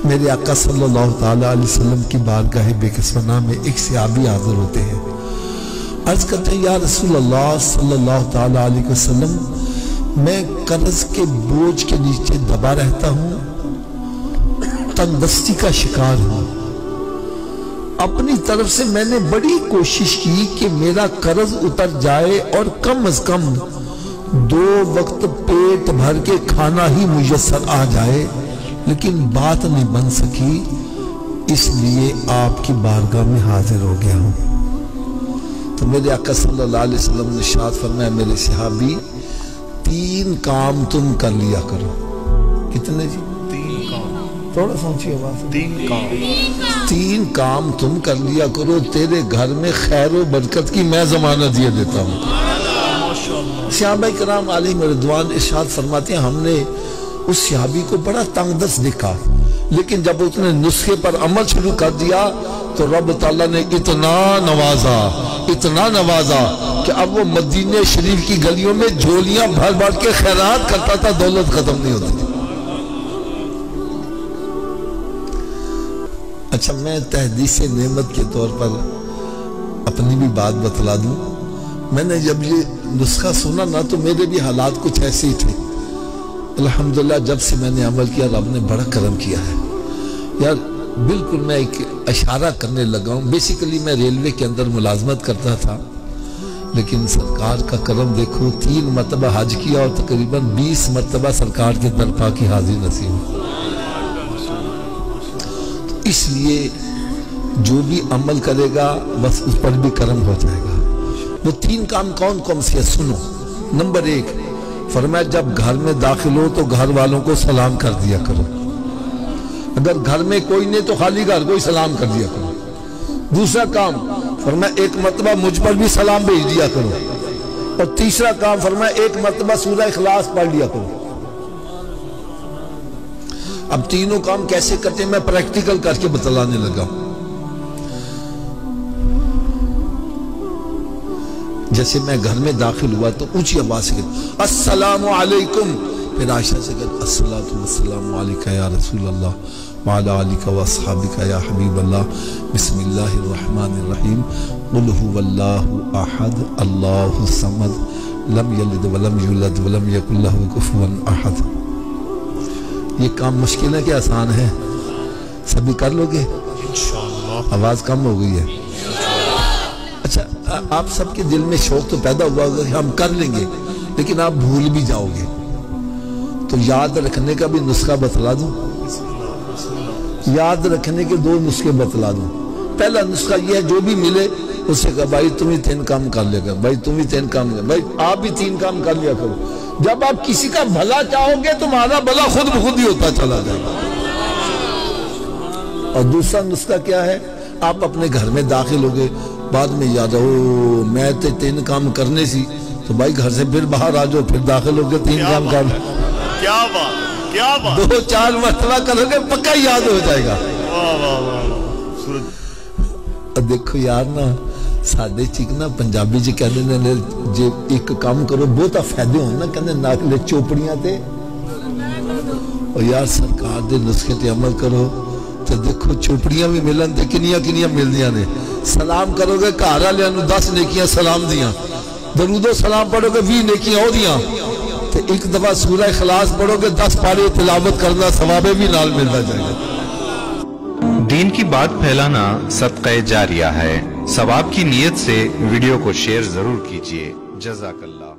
میرے آقا صلی اللہ تعالیٰ علیہ وسلم کی بارگاہ بےکسوانہ میں ایک صحابی حاضر ہوتے ہیں. عرض کرتے ہیں یا رسول اللہ صلی اللہ تعالیٰ علیہ وسلم، میں قرض کے بوجھ کے نیچے دبا رہتا ہوں، تنگ دستی کا شکار ہوں. اپنی طرف سے میں نے بڑی کوشش کی کہ میرا قرض اتر جائے اور کم از کم 2 وقت پیٹ بھر کے کھانا ہی میسر آ جائے، لیکن بات نہیں بن سکی، اس لیے آپ کی بارگاہ میں حاضر ہو گیا ہوں. تو میرے آقا صلی اللہ علیہ وسلم نے ارشاد فرمایا میرے صحابی 3 کام تم کر لیا کرو. کتنے جی؟ 3 کام. تھوڑا سوچیے بات. 3 کام تم کر لیا کرو، تیرے گھر میں خیر و برکت کی میں ضمانت یہ دیتا ہوں. صحابہ کرام علیہم رضوان ارشاد فرماتے ہیں ہم نے اس صحابی کو بڑا تنگ دست دیکھا، لیکن جب اس نے نسخے پر عمل شروع کر دیا تو رب تعالیٰ نے اتنا نوازا کہ اب وہ مدینہ شریف کی گلیوں میں جھولیاں بھر بھر کے خیرات کرتا تھا، دولت ختم نہیں ہوتی. اچھا، میں تحدیث نعمت کے طور پر اپنی بھی بات بتلا دوں. میں نے جب یہ نسخہ سنا نا تو میرے بھی حالات کچھ ایسے ہی تھے. الحمدللہ جب سے میں نے عمل کیا رب نے بڑا کرم کیا ہے. یار بالکل میں ایک اشارہ کرنے لگا ہوں. بیسیکلی میں ریلوے کے اندر ملازمت کرتا تھا، لیکن سرکار کا کرم دیکھو، 3 مرتبہ حج کیا اور تقریباً 20 مرتبہ سرکار کے درپا کی حاضری نصیب. اس لیے جو بھی عمل کرے گا بس اس پر بھی کرم ہو جائے گا. وہ 3 کام کون کون سے سنو. نمبر 1 فرمایا جب گھر میں داخل ہو تو گھر والوں کو سلام کر دیا کرو. اگر گھر میں کوئی نہیں تو خالی گھر کو ہی سلام کر دیا کرو. دوسرا کام فرمایا 1 مرتبہ مجھ پر بھی سلام بھیج دیا کرو. اور تیسرا کام فرمایا 1 مرتبہ سورہ اخلاص پڑھ لیا کرو. اب تینوں کام کیسے کرتے ہیں میں پریکٹیکل کر کے بتلانے لگا. جیسے میں گھر میں داخل ہوا تو اونچی آواز سے کہتا السلام علیکم، پھر عائشہ سے کہتا السلام علیکہ یا رسول اللہ وعلی آلکہ واصحابکہ یا حبیب اللہ، بسم اللہ الرحمن الرحیم، قل هو اللہ احد اللہ الصمد لم یلد ولم یولد ولم یکن لہ کفوا احد. یہ کام مشکل ہے کہ آسان ہے؟ سبھی کر لو گے انشاءاللہ. آواز کم ہو گئی ہے. اچھا، آپ سب کے دل میں شوق تو پیدا ہوا ہوگا کہ ہم کر لیں گے، لیکن آپ بھول بھی جاؤ گے. تو یاد رکھنے کا بھی نسخہ بتلا دوں. یاد رکھنے کے 2 نسخے بتلا دوں. پہلا نسخہ یہ ہے جو بھی ملے اس سے کہا بھائی تم ہی 3 کام کر لیا کر، بھائی تم ہی 3 کام کر، بھائی آپ بھی 3 کام کر لیا کرو. جب آپ کسی کا بھلا چاہو گے تمہارا بھلا خود بخود ہی ہوتا چلا جائے گا. اور دوسرا نسخہ کیا ہے؟ آپ اپنے گھر میں داخل ہو گئے، بعد میں یاد ہو میں 3 کام کرنے سی، تو بھائی گھر سے پھر باہر آ جاؤ، پھر داخل ہو گئے 3 کام کر. کیا بات 2-4 مرتبہ کرو گے پکا یاد ہو جائے گا. دیکھو یار نا ساڈے چیک نا پنجابی جی کہتے ہیں جی ایک کام کرو بہتا فائدے ہوں نا، کہتے ہیں ناکلے چوپڑیاں تے. اور یار سرکار دے نسخے تے عمل کرو تو دیکھو چوپڑیاں بھی ملن تے کنیاں مل دیاں نے. سلام کرو گے گھر والوں نوں 10 نیکیاں سلام دیاں، درود و سلام پڑھو گے 20 نیکیاں ہو دیاں، تے ایک دفعہ سورہ اخلاص پڑھو گے 10 پارے تلاوت کرنا ثوابے بھی نال ملتا جائے گا. دین کی بات پھیلانا صدقہ جاریہ ہے. ثواب کی نیت سے ویڈیو کو شیئر ضرور کیجیے. جزاک اللہ.